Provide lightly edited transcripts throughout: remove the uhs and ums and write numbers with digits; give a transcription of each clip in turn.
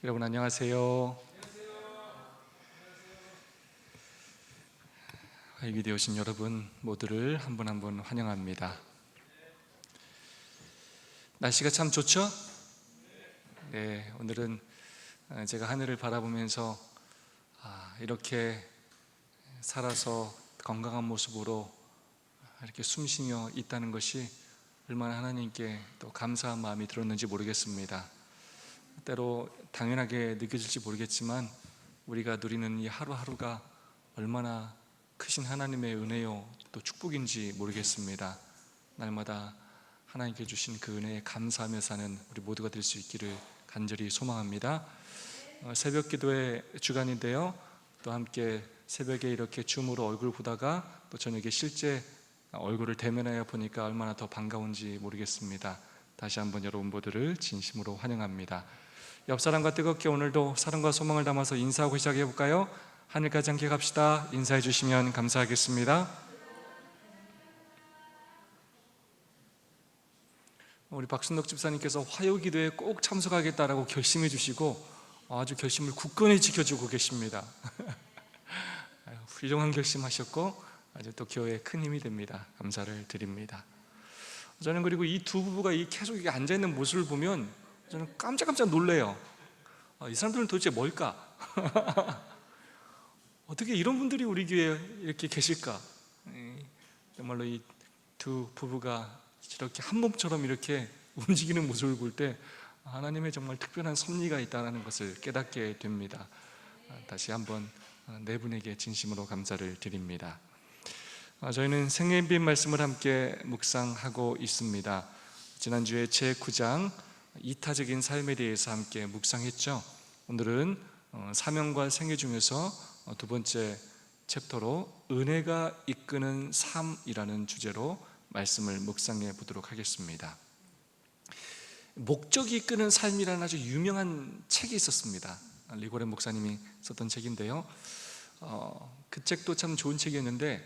여러분 안녕하세요. 여기 오신 여러분 모두를 한 분 한 분 환영합니다. 날씨가 참 좋죠? 네, 오늘은 제가 하늘을 바라보면서 이렇게 살아서 건강한 모습으로 이렇게 숨쉬며 있다는 것이 얼마나 하나님께 또 감사한 마음이 들었는지 모르겠습니다. 때로 당연하게 느껴질지 모르겠지만 우리가 누리는 이 하루하루가 얼마나 크신 하나님의 은혜요 또 축복인지 모르겠습니다. 날마다 하나님께 주신 그 은혜에 감사하며 사는 우리 모두가 될 수 있기를 간절히 소망합니다. 새벽 기도의 주간인데요, 또 함께 새벽에 이렇게 줌으로 얼굴 보다가 또 저녁에 실제 얼굴을 대면하여 보니까 얼마나 더 반가운지 모르겠습니다. 다시 한번 여러분 모두를 진심으로 환영합니다. 옆 사람과 뜨겁게 오늘도 사랑과 소망을 담아서 인사하고 시작해 볼까요? 하늘까지 함께 갑시다. 인사해 주시면 감사하겠습니다. 우리 박순덕 집사님께서 화요기도에 꼭 참석하겠다라고 결심해 주시고 아주 결심을 굳건히 지켜주고 계십니다. 훌륭한 결심하셨고 아주 또 교회에 큰 힘이 됩니다. 감사를 드립니다. 저는 그리고 이 두 부부가 계속 앉아있는 모습을 보면 저는 깜짝깜짝 놀래요. 이 사람들은 도대체 뭘까? 어떻게 이런 분들이 우리 교회에 이렇게 계실까? 정말로 이 두 부부가 이렇게 한 몸처럼 이렇게 움직이는 모습을 볼 때 하나님의 정말 특별한 섭리가 있다는 것을 깨닫게 됩니다. 다시 한번 네 분에게 진심으로 감사를 드립니다. 저희는 생애빛 말씀을 함께 묵상하고 있습니다. 지난주에 제9장 이타적인 삶에 대해서 함께 묵상했죠. 오늘은 사명과 생애 중에서 두 번째 챕터로 은혜가 이끄는 삶이라는 주제로 말씀을 묵상해 보도록 하겠습니다. 목적이 이끄는 삶이라는 아주 유명한 책이 있었습니다. 리고렌 목사님이 썼던 책인데요, 그 책도 참 좋은 책이었는데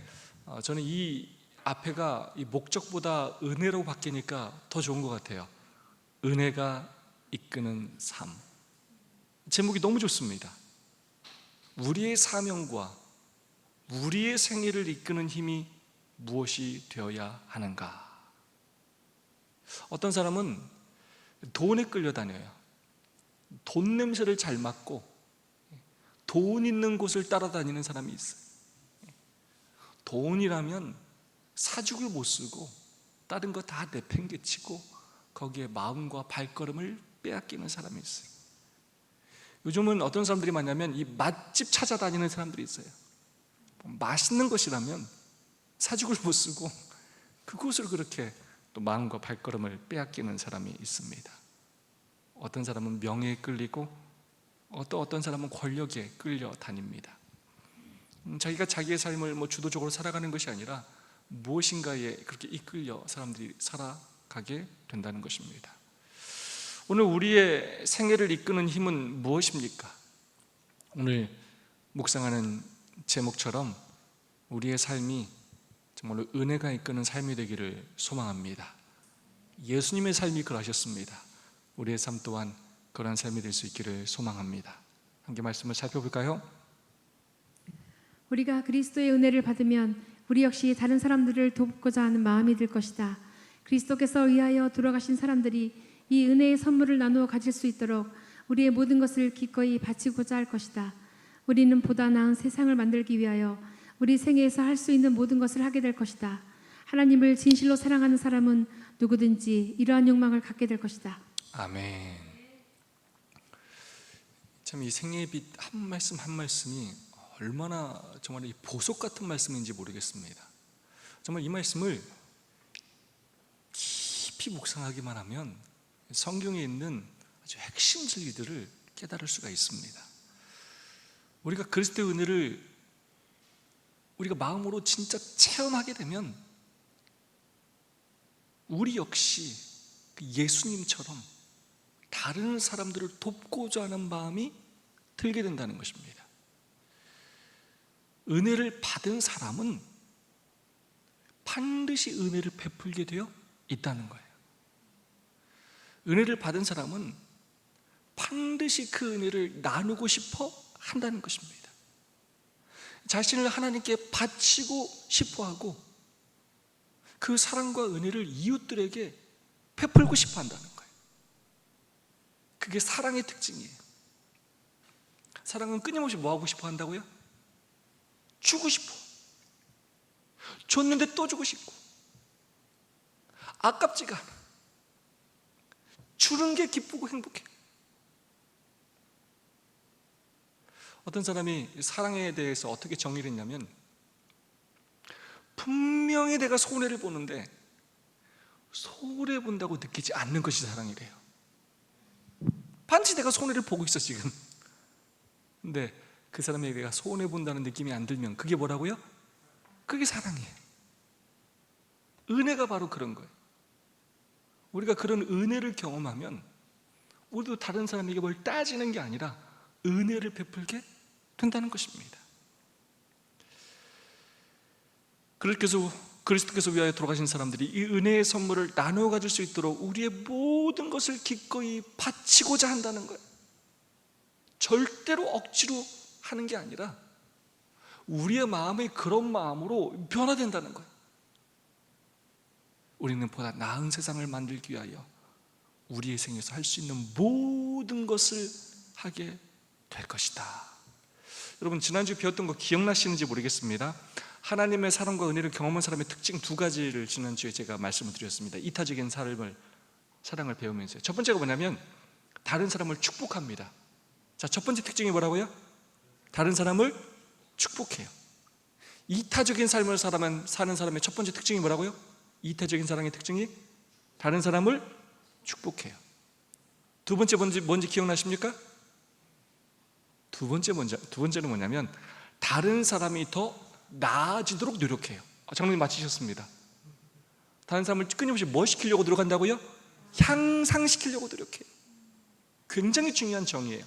저는 이 앞에가 이 목적보다 은혜로 바뀌니까 더 좋은 것 같아요. 은혜가 이끄는 삶. 제목이 너무 좋습니다. 우리의 사명과 우리의 생애를 이끄는 힘이 무엇이 되어야 하는가? 어떤 사람은 돈에 끌려다녀요. 돈 냄새를 잘 맡고 돈 있는 곳을 따라다니는 사람이 있어요. 돈이라면 사죽을 못 쓰고 다른 거 다 내팽개치고 거기에 마음과 발걸음을 빼앗기는 사람이 있어요. 요즘은 어떤 사람들이 많냐면 이 맛집 찾아다니는 사람들이 있어요. 맛있는 것이라면 사죽을 못 쓰고 그곳을 그렇게 또 마음과 발걸음을 빼앗기는 사람이 있습니다. 어떤 사람은 명예에 끌리고 어떤 사람은 권력에 끌려 다닙니다. 자기가 자기의 삶을 주도적으로 살아가는 것이 아니라 무엇인가에 그렇게 이끌려 사람들이 살아가게 된다는 것입니다. 오늘 우리의 생애를 이끄는 힘은 무엇입니까? 오늘 묵상하는 제목처럼 우리의 삶이 정말로 은혜가 이끄는 삶이 되기를 소망합니다. 예수님의 삶이 그러하셨습니다. 우리의 삶 또한 그런 삶이 될 수 있기를 소망합니다. 함께 말씀을 살펴볼까요? 우리가 그리스도의 은혜를 받으면 우리 역시 다른 사람들을 돕고자 하는 마음이 들 것이다. 그리스도께서 위하여 돌아가신 사람들이 이 은혜의 선물을 나누어 가질 수 있도록 우리의 모든 것을 기꺼이 바치고자 할 것이다. 우리는 보다 나은 세상을 만들기 위하여 우리 생애에서 할 수 있는 모든 것을 하게 될 것이다. 하나님을 진실로 사랑하는 사람은 누구든지 이러한 욕망을 갖게 될 것이다. 아멘. 참 이 생애의 빛 한 말씀 한 말씀이 얼마나 정말 이 보석 같은 말씀인지 모르겠습니다. 정말 이 말씀을 깊이 묵상하기만 하면 성경에 있는 아주 핵심 진리들을 깨달을 수가 있습니다. 우리가 그리스도의 은혜를 우리가 마음으로 진짜 체험하게 되면 우리 역시 예수님처럼 다른 사람들을 돕고자 하는 마음이 들게 된다는 것입니다. 은혜를 받은 사람은 반드시 은혜를 베풀게 되어 있다는 거예요. 은혜를 받은 사람은 반드시 그 은혜를 나누고 싶어 한다는 것입니다. 자신을 하나님께 바치고 싶어 하고 그 사랑과 은혜를 이웃들에게 베풀고 싶어 한다는 거예요. 그게 사랑의 특징이에요. 사랑은 끊임없이 뭐 하고 싶어 한다고요? 주고 싶어. 줬는데 또 주고 싶고, 아깝지가 않아. 주는 게 기쁘고 행복해. 어떤 사람이 사랑에 대해서 어떻게 정의를 했냐면, 분명히 내가 손해를 보는데 손해 본다고 느끼지 않는 것이 사랑이래요. 반드시 내가 손해를 보고 있어 지금. 근데 그 사람에게 내가 손해 본다는 느낌이 안 들면 그게 뭐라고요? 그게 사랑이에요. 은혜가 바로 그런 거예요. 우리가 그런 은혜를 경험하면 우리도 다른 사람에게 뭘 따지는 게 아니라 은혜를 베풀게 된다는 것입니다. 그리스도께서 위하여 돌아가신 사람들이 이 은혜의 선물을 나누어 가질 수 있도록 우리의 모든 것을 기꺼이 바치고자 한다는 거예요. 절대로 억지로 하는 게 아니라 우리의 마음이 그런 마음으로 변화된다는 거예요. 우리는 보다 나은 세상을 만들기 위하여 우리의 생에서 할 수 있는 모든 것을 하게 될 것이다. 여러분, 지난주에 배웠던 거 기억나시는지 모르겠습니다. 하나님의 사랑과 은혜를 경험한 사람의 특징 두 가지를 지난주에 제가 말씀을 드렸습니다. 이타적인 사랑을 배우면서요. 첫 번째가 뭐냐면 다른 사람을 축복합니다. 자, 첫 번째 특징이 뭐라고요? 다른 사람을 축복해요. 이타적인 삶을 사는 사람의 첫 번째 특징이 뭐라고요? 이타적인 사랑의 특징이 다른 사람을 축복해요. 두 번째 뭔지 기억나십니까? 두 번째는 뭐냐면 다른 사람이 더 나아지도록 노력해요. 장로님 맞히셨습니다. 다른 사람을 끊임없이 뭐 시키려고 노력한다고요? 향상시키려고 노력해요. 굉장히 중요한 정의예요.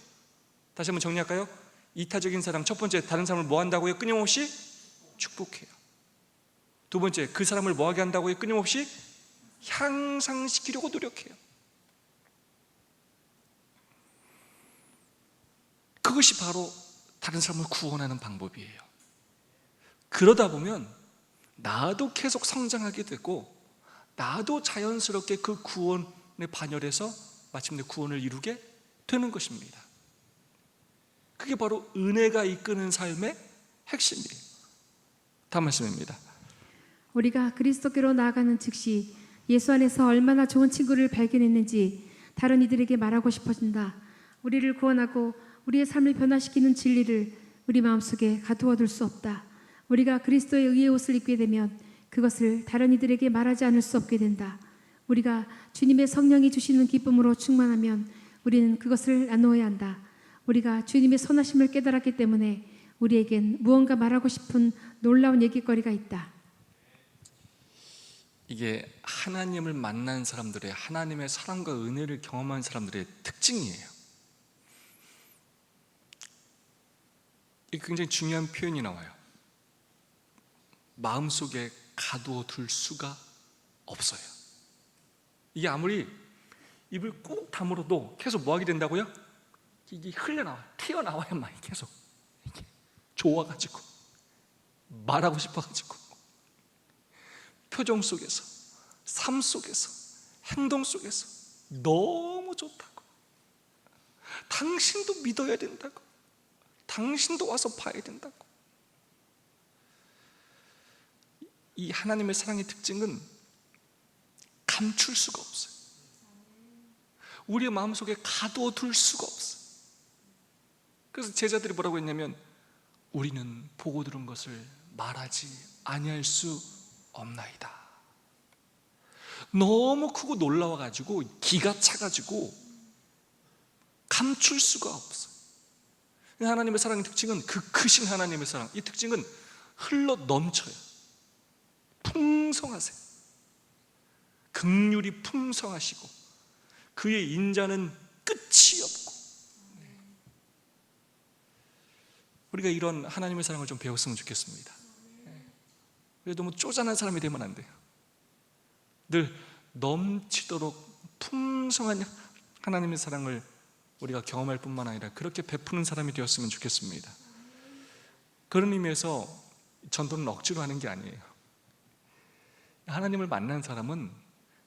다시 한번 정리할까요? 이타적인 사랑, 첫 번째, 다른 사람을 뭐 한다고요? 끊임없이 축복해요. 두 번째, 그 사람을 뭐 하게 한다고요? 끊임없이 향상시키려고 노력해요. 그것이 바로 다른 사람을 구원하는 방법이에요. 그러다 보면 나도 계속 성장하게 되고 나도 자연스럽게 그 구원에 반열해서 마침내 구원을 이루게 되는 것입니다. 그게 바로 은혜가 이끄는 삶의 핵심이에요. 다음 말씀입니다. 우리가 그리스도께로 나아가는 즉시 예수 안에서 얼마나 좋은 친구를 발견했는지 다른 이들에게 말하고 싶어진다. 우리를 구원하고 우리의 삶을 변화시키는 진리를 우리 마음속에 가두어둘 수 없다. 우리가 그리스도의 의의 옷을 입게 되면 그것을 다른 이들에게 말하지 않을 수 없게 된다. 우리가 주님의 성령이 주시는 기쁨으로 충만하면 우리는 그것을 나누어야 한다. 우리가 주님의 선하심을 깨달았기 때문에 우리에겐 무언가 말하고 싶은 놀라운 얘기거리가 있다. 이게 하나님을 만난 사람들의, 하나님의 사랑과 은혜를 경험한 사람들의 특징이에요. 이게 굉장히 중요한 표현이 나와요. 마음속에 가두어 둘 수가 없어요. 이게 아무리 입을 꾹 다물어도 계속 뭐 하게 된다고요? 이게 흘러나와요. 튀어나와요. 계속 이게 좋아가지고 말하고 싶어가지고 표정 속에서, 삶 속에서, 행동 속에서 너무 좋다고, 당신도 믿어야 된다고, 당신도 와서 봐야 된다고. 이 하나님의 사랑의 특징은 감출 수가 없어요. 우리의 마음속에 가두어 둘 수가 없어요. 그래서 제자들이 뭐라고 했냐면 우리는 보고 들은 것을 말하지 아니할 수 없나이다. 너무 크고 놀라워가지고 기가 차가지고 감출 수가 없어요. 하나님의 사랑의 특징은, 그 크신 하나님의 사랑, 이 특징은 흘러 넘쳐요. 풍성하세요. 긍휼이 풍성하시고 그의 인자는 끝이 없고. 우리가 이런 하나님의 사랑을 좀 배웠으면 좋겠습니다. 너무 쪼잔한 사람이 되면 안 돼요. 늘 넘치도록 풍성한 하나님의 사랑을 우리가 경험할 뿐만 아니라 그렇게 베푸는 사람이 되었으면 좋겠습니다. 그런 의미에서 전도는 억지로 하는 게 아니에요. 하나님을 만난 사람은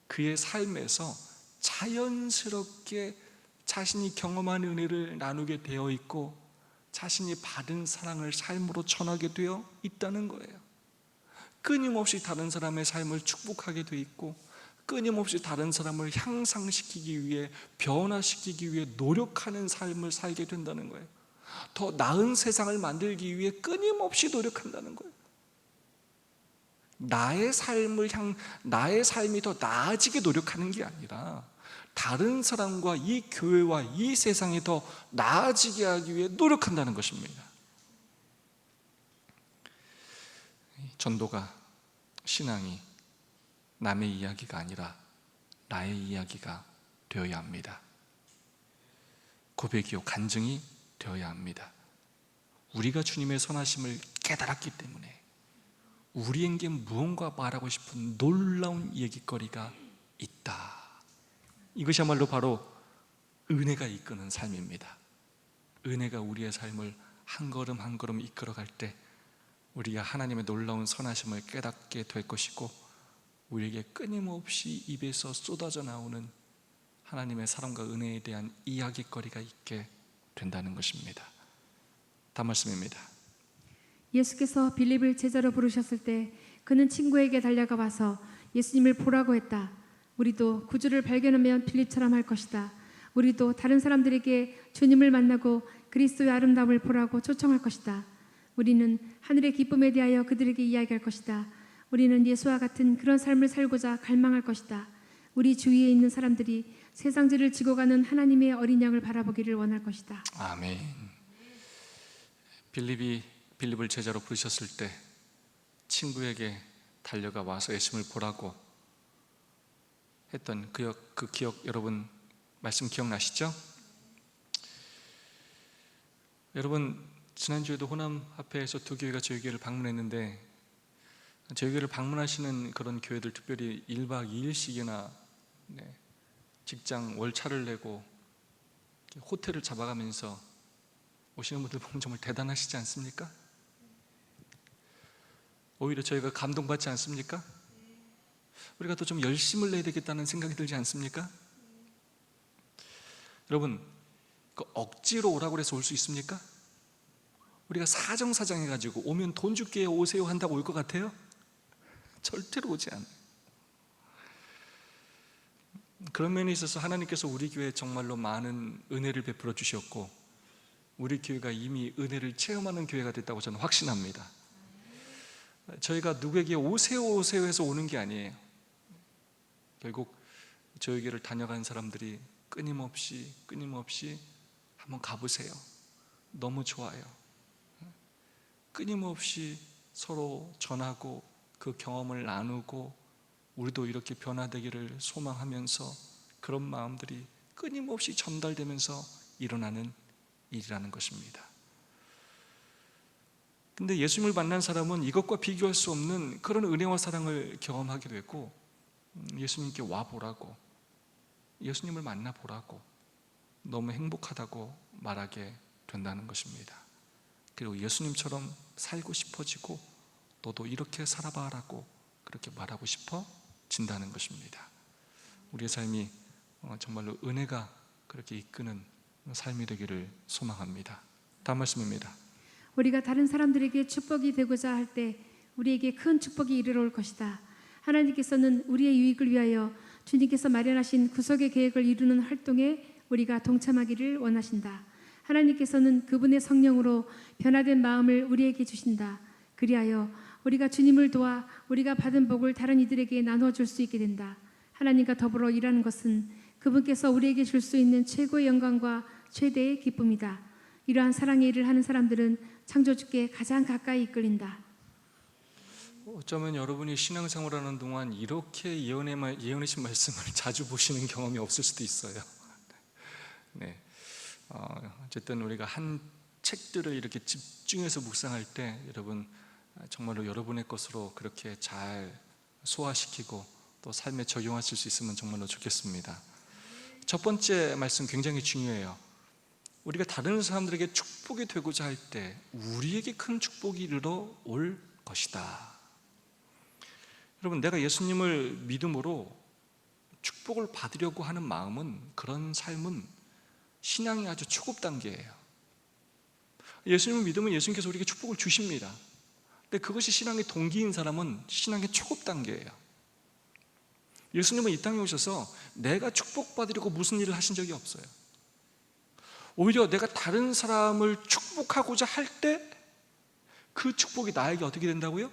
그의 삶에서 자연스럽게 자신이 경험한 은혜를 나누게 되어 있고 자신이 받은 사랑을 삶으로 전하게 되어 있다는 거예요. 끊임없이 다른 사람의 삶을 축복하게 되어 있고 끊임없이 다른 사람을 향상시키기 위해, 변화시키기 위해 노력하는 삶을 살게 된다는 거예요. 더 나은 세상을 만들기 위해 끊임없이 노력한다는 거예요. 나의 삶이 더 나아지게 노력하는 게 아니라 다른 사람과 이 교회와 이 세상이 더 나아지게 하기 위해 노력한다는 것입니다. 전도가, 신앙이 남의 이야기가 아니라 나의 이야기가 되어야 합니다. 고백이요 간증이 되어야 합니다. 우리가 주님의 선하심을 깨달았기 때문에 우리에게 무언가 말하고 싶은 놀라운 얘기거리가 있다. 이것이야말로 바로 은혜가 이끄는 삶입니다. 은혜가 우리의 삶을 한 걸음 한 걸음 이끌어갈 때 우리가 하나님의 놀라운 선하심을 깨닫게 될 것이고 우리에게 끊임없이 입에서 쏟아져 나오는 하나님의 사랑과 은혜에 대한 이야기거리가 있게 된다는 것입니다. 다음 말씀입니다. 예수께서 빌립을 제자로 부르셨을 때 그는 친구에게 달려가 와서 예수님을 보라고 했다. 우리도 구주를 발견하면 빌립처럼 할 것이다. 우리도 다른 사람들에게 주님을 만나고 그리스도의 아름다움을 보라고 초청할 것이다. 우리는 하늘의 기쁨에 대하여 그들에게 이야기할 것이다. 우리는 예수와 같은 그런 삶을 살고자 갈망할 것이다. 우리 주위에 있는 사람들이 세상죄를 지고 가는 하나님의 어린 양을 바라보기를 원할 것이다. 아멘. 빌립을 제자로 부르셨을 때 친구에게 달려가 와서 예수님을 보라고 했던 그 기억 여러분 말씀 기억나시죠? 여러분 지난주에도 호남 앞에서 두 교회가 저희 교회를 방문했는데 저희 교회를 방문하시는 그런 교회들 특별히 1박 2일씩이나 직장 월차를 내고 호텔을 잡아가면서 오시는 분들 보면 정말 대단하시지 않습니까? 오히려 저희가 감동받지 않습니까? 우리가 더 좀 열심을 내야 되겠다는 생각이 들지 않습니까? 여러분 그 억지로 오라고 해서 올 수 있습니까? 우리가 사정사정해가지고 오면 돈 줄게 오세요 한다고 올 것 같아요? 절대로 오지 않아요. 그런 면에 있어서 하나님께서 우리 교회에 정말로 많은 은혜를 베풀어 주셨고 우리 교회가 이미 은혜를 체험하는 교회가 됐다고 저는 확신합니다. 저희가 누구에게 오세요 해서 오는 게 아니에요. 결국 저희 교회를 다녀간 사람들이 끊임없이 한번 가보세요. 너무 좋아요. 끊임없이 서로 전하고 그 경험을 나누고 우리도 이렇게 변화되기를 소망하면서 그런 마음들이 끊임없이 전달되면서 일어나는 일이라는 것입니다. 근데 예수님을 만난 사람은 이것과 비교할 수 없는 그런 은혜와 사랑을 경험하게 되고 예수님께 와보라고, 예수님을 만나보라고 너무 행복하다고 말하게 된다는 것입니다. 그리고 예수님처럼 살고 싶어지고 너도 이렇게 살아봐라고 그렇게 말하고 싶어진다는 것입니다. 우리의 삶이 정말로 은혜가 그렇게 이끄는 삶이 되기를 소망합니다. 다음 말씀입니다. 우리가 다른 사람들에게 축복이 되고자 할 때 우리에게 큰 축복이 이르러 올 것이다. 하나님께서는 우리의 유익을 위하여 주님께서 마련하신 구속의 계획을 이루는 활동에 우리가 동참하기를 원하신다. 하나님께서는 그분의 성령으로 변화된 마음을 우리에게 주신다. 그리하여 우리가 주님을 도와 우리가 받은 복을 다른 이들에게 나누어 줄 수 있게 된다. 하나님과 더불어 일하는 것은 그분께서 우리에게 줄 수 있는 최고의 영광과 최대의 기쁨이다. 이러한 사랑의 일을 하는 사람들은 창조주께 가장 가까이 이끌린다. 어쩌면 여러분이 신앙생활하는 동안 이렇게 예언하신 말씀을 자주 보시는 경험이 없을 수도 있어요. 네. 어쨌든 우리가 한 책들을 이렇게 집중해서 묵상할 때 여러분 정말로 여러분의 것으로 그렇게 잘 소화시키고 또 삶에 적용하실 수 있으면 정말로 좋겠습니다. 첫 번째 말씀 굉장히 중요해요. 우리가 다른 사람들에게 축복이 되고자 할 때 우리에게 큰 축복이 이르러 올 것이다. 여러분, 내가 예수님을 믿음으로 축복을 받으려고 하는 마음은, 그런 삶은 신앙이 아주 초급 단계예요. 예수님을 믿으면 예수님께서 우리에게 축복을 주십니다. 근데 그것이 신앙의 동기인 사람은 신앙의 초급 단계예요. 예수님은 이 땅에 오셔서 내가 축복받으려고 무슨 일을 하신 적이 없어요. 오히려 내가 다른 사람을 축복하고자 할 때 그 축복이 나에게 어떻게 된다고요?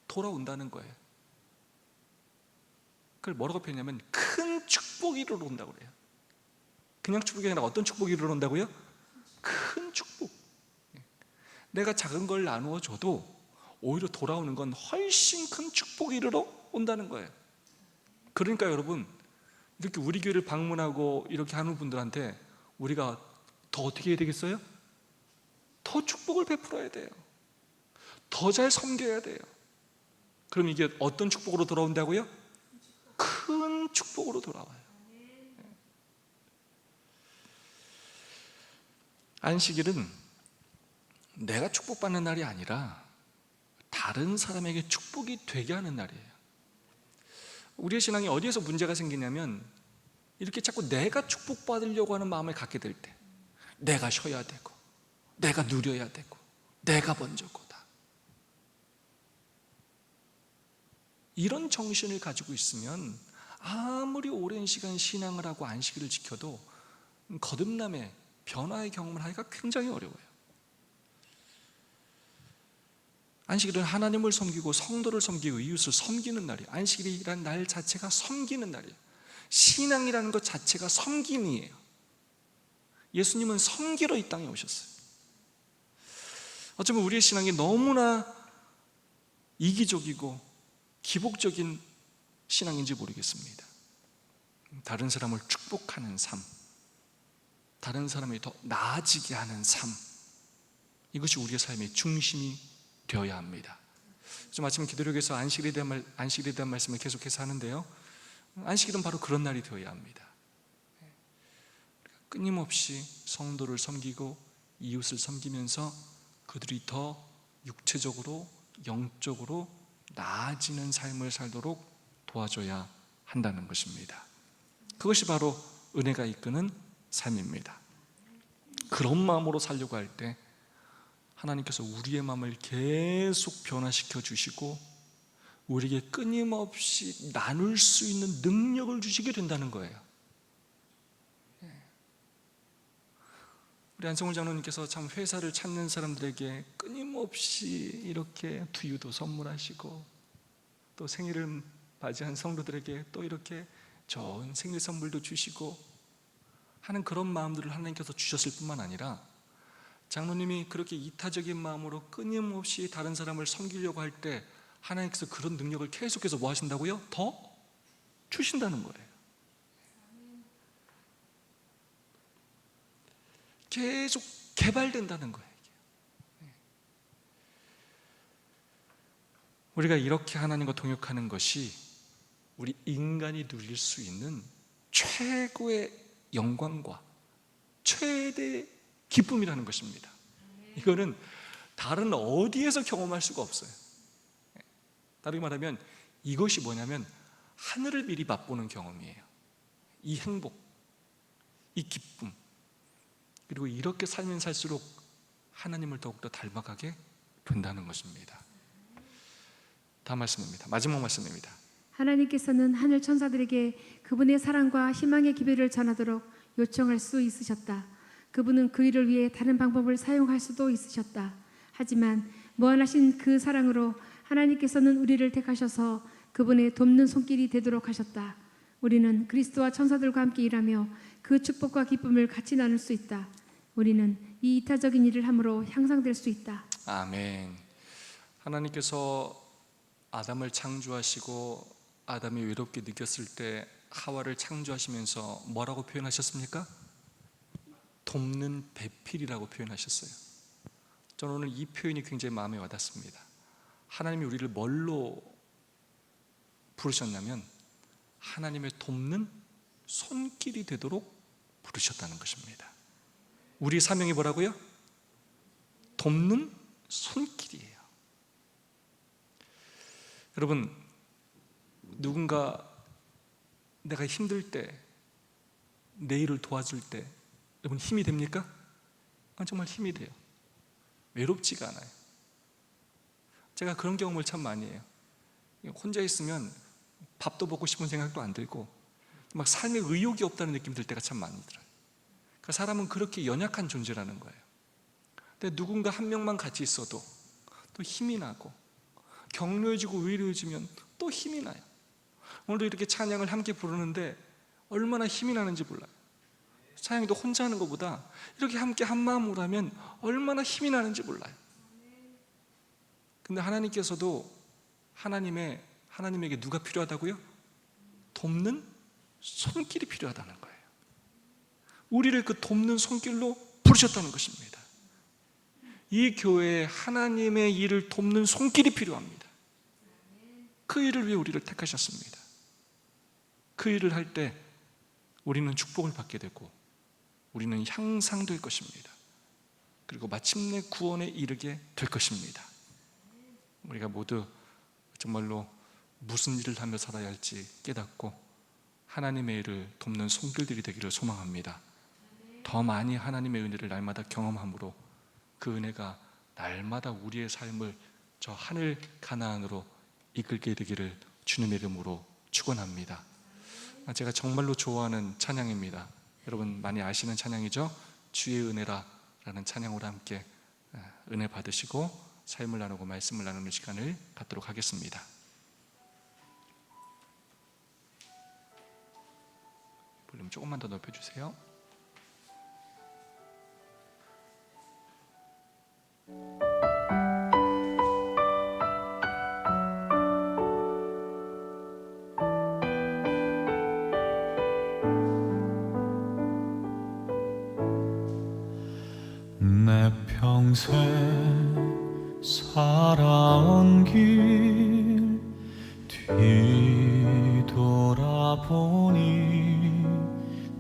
돌아온다는 거예요. 그걸 뭐라고 표현하냐면 큰 축복이 이르러 온다고 그래요. 그냥 축복이 아니라 어떤 축복이 이르러 온다고요? 큰 축복. 내가 작은 걸 나누어 줘도 오히려 돌아오는 건 훨씬 큰 축복이 이르러 온다는 거예요. 그러니까 여러분, 이렇게 우리 교회를 방문하고 이렇게 하는 분들한테 우리가 더 어떻게 해야 되겠어요? 더 축복을 베풀어야 돼요. 더 잘 섬겨야 돼요. 그럼 이게 어떤 축복으로 돌아온다고요? 큰 축복으로 돌아와요. 안식일은 내가 축복받는 날이 아니라 다른 사람에게 축복이 되게 하는 날이에요. 우리의 신앙이 어디에서 문제가 생기냐면 이렇게 자꾸 내가 축복받으려고 하는 마음을 갖게 될 때, 내가 쉬어야 되고 내가 누려야 되고 내가 먼저고, 이런 정신을 가지고 있으면 아무리 오랜 시간 신앙을 하고 안식일을 지켜도 거듭남의 변화의 경험을 하기가 굉장히 어려워요. 안식일은 하나님을 섬기고 성도를 섬기고 이웃을 섬기는 날이에요. 안식일이라는 날 자체가 섬기는 날이에요. 신앙이라는 것 자체가 섬김이에요. 예수님은 섬기러 이 땅에 오셨어요. 어쩌면 우리의 신앙이 너무나 이기적이고 기복적인 신앙인지 모르겠습니다. 다른 사람을 축복하는 삶, 다른 사람이 더 나아지게 하는 삶, 이것이 우리의 삶의 중심이 되어야 합니다. 좀 아침 기도력에서 안식일에 대한 말씀을 계속해서 하는데요, 안식일은 바로 그런 날이 되어야 합니다. 끊임없이 성도를 섬기고 이웃을 섬기면서 그들이 더 육체적으로 영적으로 나아지는 삶을 살도록 도와줘야 한다는 것입니다. 그것이 바로 은혜가 이끄는 삶입니다. 그런 마음으로 살려고 할 때 하나님께서 우리의 마음을 계속 변화시켜 주시고 우리에게 끊임없이 나눌 수 있는 능력을 주시게 된다는 거예요. 우리 안성훈 장로님께서 참 회사를 찾는 사람들에게 끊임없이 이렇게 두유도 선물하시고 또 생일을 맞이한 성도들에게 또 이렇게 좋은 생일 선물도 주시고 하는 그런 마음들을 하나님께서 주셨을 뿐만 아니라 장로님이 그렇게 이타적인 마음으로 끊임없이 다른 사람을 섬기려고 할 때 하나님께서 그런 능력을 계속해서 뭐 하신다고요? 더 주신다는 거예요. 계속 개발된다는 거예요. 우리가 이렇게 하나님과 동역하는 것이 우리 인간이 누릴 수 있는 최고의 영광과 최대의 기쁨이라는 것입니다. 이거는 다른 어디에서 경험할 수가 없어요. 다르게 말하면 이것이 뭐냐면 하늘을 미리 맛보는 경험이에요. 이 행복, 이 기쁨, 그리고 이렇게 살면 살수록 하나님을 더욱더 닮아가게 된다는 것입니다. 다음 말씀입니다. 마지막 말씀입니다. 하나님께서는 하늘 천사들에게 그분의 사랑과 희망의 기별을 전하도록 요청할 수 있으셨다. 그분은 그 일을 위해 다른 방법을 사용할 수도 있으셨다. 하지만 무한하신 그 사랑으로 하나님께서는 우리를 택하셔서 그분의 돕는 손길이 되도록 하셨다. 우리는 그리스도와 천사들과 함께 일하며 그 축복과 기쁨을 같이 나눌 수 있다. 우리는 이 이타적인 일을 함으로 향상될 수 있다. 아멘. 하나님께서 아담을 창조하시고 아담이 외롭게 느꼈을 때 하와를 창조하시면서 뭐라고 표현하셨습니까? 돕는 배필이라고 표현하셨어요. 저는 오늘 이 표현이 굉장히 마음에 와닿습니다. 하나님이 우리를 뭘로 부르셨냐면 하나님의 돕는 손길이 되도록 부르셨다는 것입니다. 우리 사명이 뭐라고요? 돕는 손길이에요. 여러분, 누군가 내가 힘들 때, 내 일을 도와줄 때 여러분 힘이 됩니까? 정말 힘이 돼요. 외롭지가 않아요. 제가 그런 경험을 참 많이 해요. 혼자 있으면 밥도 먹고 싶은 생각도 안 들고 막 삶에 의욕이 없다는 느낌이 들 때가 참 많이 들어요. 그러니까 사람은 그렇게 연약한 존재라는 거예요. 근데 누군가 한 명만 같이 있어도 또 힘이 나고, 격려해주고 위로해주면 또 힘이 나요. 오늘도 이렇게 찬양을 함께 부르는데 얼마나 힘이 나는지 몰라요. 찬양도 혼자 하는 것보다 이렇게 함께 한 마음으로 하면 얼마나 힘이 나는지 몰라요. 근데 하나님께서도 하나님에게 누가 필요하다고요? 돕는 손길이 필요하다는 거예요. 우리를 그 돕는 손길로 부르셨다는 것입니다. 이 교회에 하나님의 일을 돕는 손길이 필요합니다. 그 일을 위해 우리를 택하셨습니다. 그 일을 할 때 우리는 축복을 받게 되고 우리는 향상될 것입니다. 그리고 마침내 구원에 이르게 될 것입니다. 우리가 모두 정말로 무슨 일을 하며 살아야 할지 깨닫고 하나님의 일을 돕는 손길들이 되기를 소망합니다. 더 많이 하나님의 은혜를 날마다 경험함으로 그 은혜가 날마다 우리의 삶을 저 하늘 가나안으로 이끌게 되기를 주님의 이름으로 축원합니다. 제가 정말로 좋아하는 찬양입니다. 여러분 많이 아시는 찬양이죠? 주의 은혜라 라는 찬양으로 함께 은혜 받으시고 삶을 나누고 말씀을 나누는 시간을 갖도록 하겠습니다. 볼륨 조금만 더 높여주세요. 내 평생 살아온 길 뒤돌아보니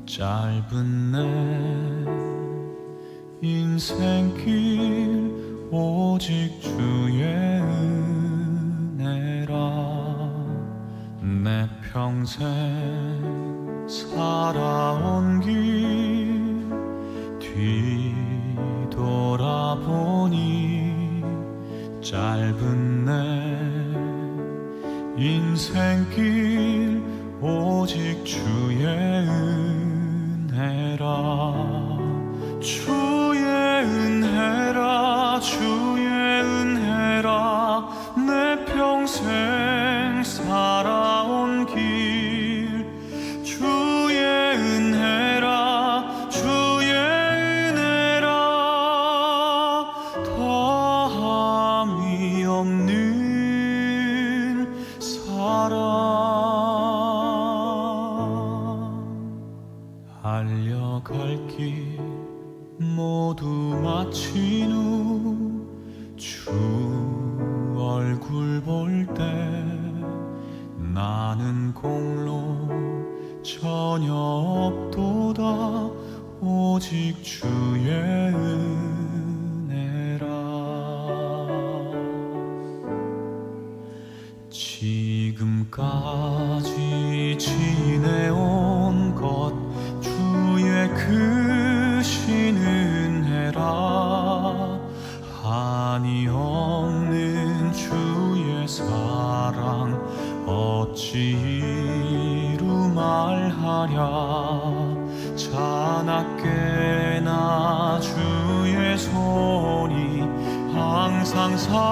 짧은 내 인생길 오직 주의 은혜라. 내 평생 살아온 길 뒤돌아보니 짧은 내 인생길 오직 주의 은혜라. 주의 은혜라 주의 은혜라 내 평생 살아온 길 주의 은혜라 주의 은혜라 더함이 없는 사랑. 알려갈 길 모두 마친 후 주 얼굴 볼 때 나는 공로 전혀 없도다 오직 주의 은혜라. 지금까지 지내온 것 주의 크신 은혜라. 한이 없는 주의 사랑 어찌 이루 말하랴. 자나깨나 주의 손이 항상 살펴주시고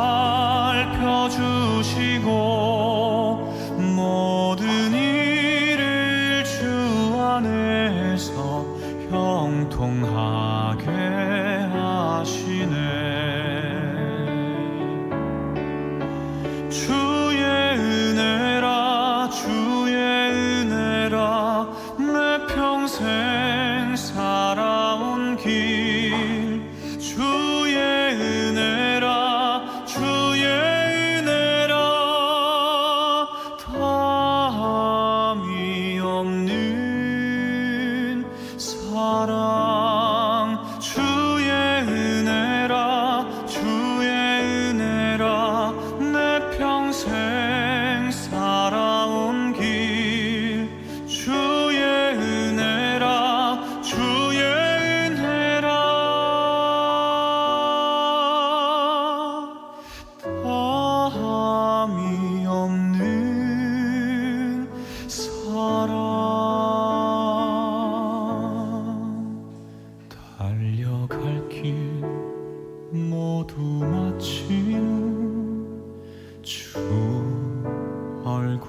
모든 일을 주 안에서 형통하게 하시네. 주의 은혜라 주의 은혜라 내 평생 살아온 길 주의 은혜라 주의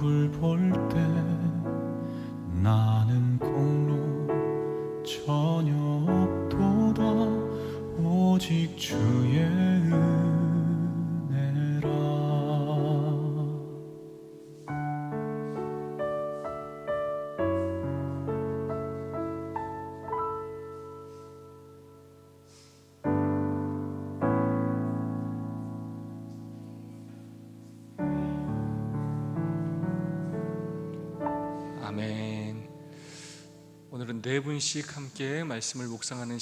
얼굴 볼 때 나는 공로 전혀 없도다. 오직 주의 은혜라. 아멘. 오늘은 네 분씩 함께 말씀을 묵상하는 시간.